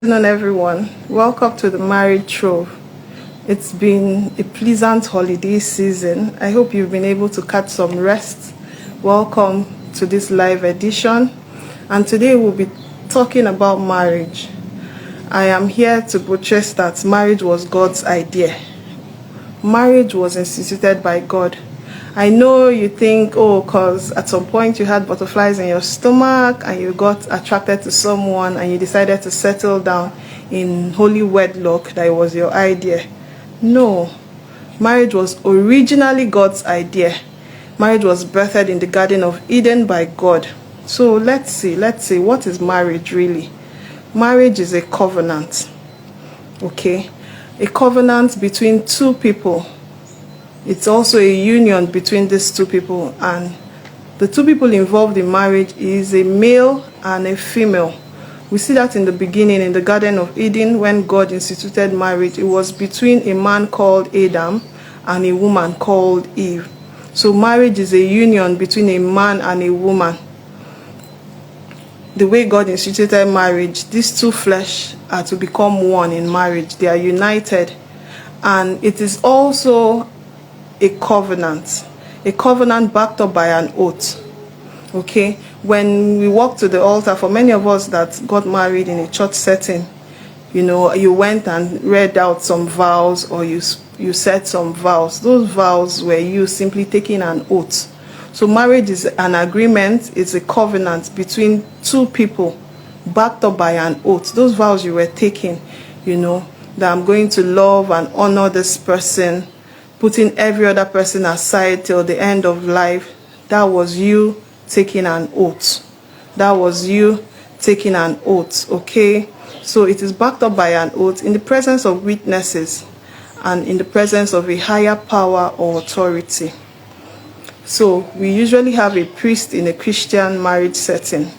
Good afternoon, everyone. Welcome to the Married Trove. It's been a pleasant holiday season. I hope you've been able to catch some rest. Welcome to this live edition. And today we'll be talking about marriage. I am here to buttress that marriage was God's idea. Marriage was instituted by God. I know you think, because at some point you had butterflies in your stomach and you got attracted to someone and you decided to settle down in holy wedlock, that it was your idea. No. Marriage was originally God's idea. Marriage was birthed in the Garden of Eden by God. So let's see, what is marriage really? Marriage is a covenant. Okay? A covenant between two people. It's also a union between these two people, and the two people involved in marriage is a male and a female. We see that in the beginning in the Garden of Eden when God instituted marriage. It was between a man called Adam and a woman called Eve. So marriage is a union between a man and a woman. The way God instituted marriage, these two flesh are to become one in marriage. They are united, and it is also a covenant backed up by an oath. Okay, when we walk to the altar, for many of us that got married in a church setting, you went and read out some vows, or you said some vows. Those vows were you simply taking an oath. So marriage is an agreement, it's a covenant between two people backed up by an oath. Those vows you were taking, that I'm going to love and honor this person, putting every other person aside till the end of life. That was you taking an oath. Okay? So it is backed up by an oath in the presence of witnesses and in the presence of a higher power or authority. So we usually have a priest in a Christian marriage setting.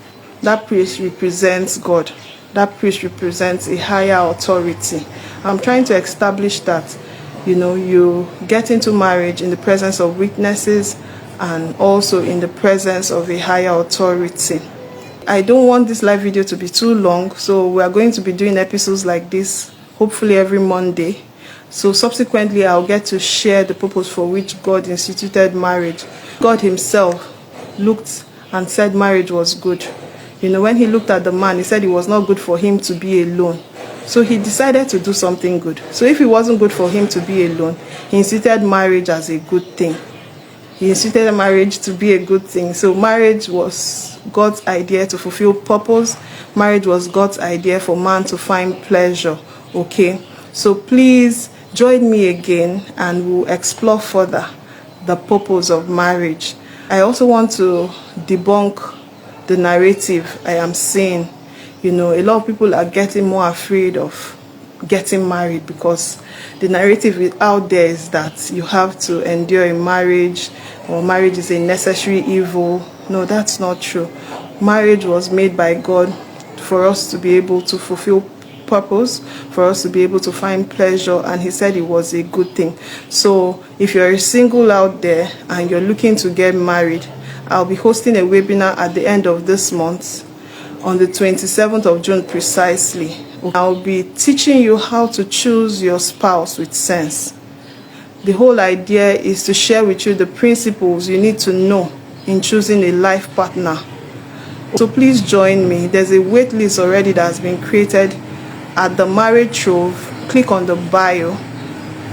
That priest represents God. That priest represents a higher authority. I'm trying to establish that you get into marriage in the presence of witnesses and also in the presence of a higher authority. I don't want this live video to be too long, so we are going to be doing episodes like this, hopefully every Monday. So subsequently, I'll get to share the purpose for which God instituted marriage. God himself looked and said marriage was good. When he looked at the man, he said it was not good for him to be alone. So he decided to do something good. So if it wasn't good for him to be alone, he instituted marriage as a good thing. He instituted marriage to be a good thing. So marriage was God's idea to fulfill purpose. Marriage was God's idea for man to find pleasure. Okay? So please join me again and we'll explore further the purpose of marriage. I also want to debunk the narrative I am seeing. A lot of people are getting more afraid of getting married because the narrative out there is that you have to endure a marriage, or marriage is a necessary evil. No, that's not true. Marriage was made by God for us to be able to fulfill purpose, for us to be able to find pleasure, and he said it was a good thing. So if you're a single out there and you're looking to get married, I'll be hosting a webinar at the end of this month on the 27th of June precisely. I'll be teaching you how to choose your spouse with sense. The whole idea is to share with you the principles you need to know in choosing a life partner. So please join me. There's a wait list already that has been created at the Married Trove. Click on the bio.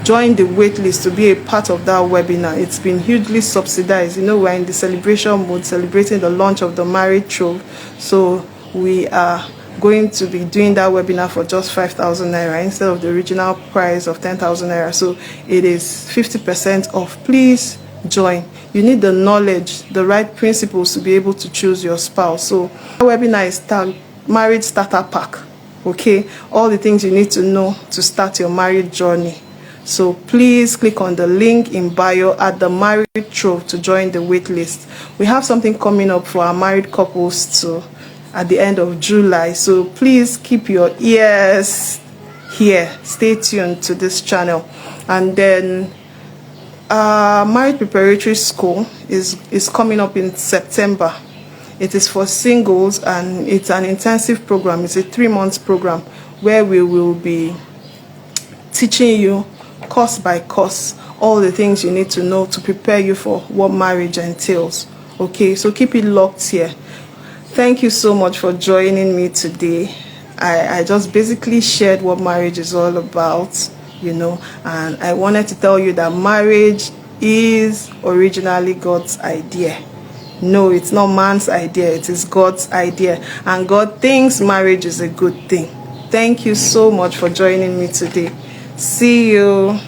Join the wait list to be a part of that webinar. It's been hugely subsidized. We're in the celebration mode, celebrating the launch of the Married Trove. So we are going to be doing that webinar for just 5,000 naira instead of the original price of 10,000 naira. So it is 50% off. Please join. You need the knowledge, the right principles to be able to choose your spouse. So the webinar is tagged Marriage Starter Pack. Okay, all the things you need to know to start your marriage journey. So please click on the link in bio at the Married Trove to join the wait list. We have something coming up for our married couples too at the end of July. So please keep your ears here. Stay tuned to this channel. And then Marriage Preparatory School is coming up in September. It is for singles and it's an intensive program. It's a 3-month program where we will be teaching you course by course all the things you need to know to prepare you for what marriage entails. Okay, so keep it locked here. Thank you so much for joining me today. I just basically shared what marriage is all about, you know, and I wanted to tell you that marriage is originally God's idea. No, it's not man's idea, it is God's idea, and God thinks marriage is a good thing. Thank you so much for joining me today. See you.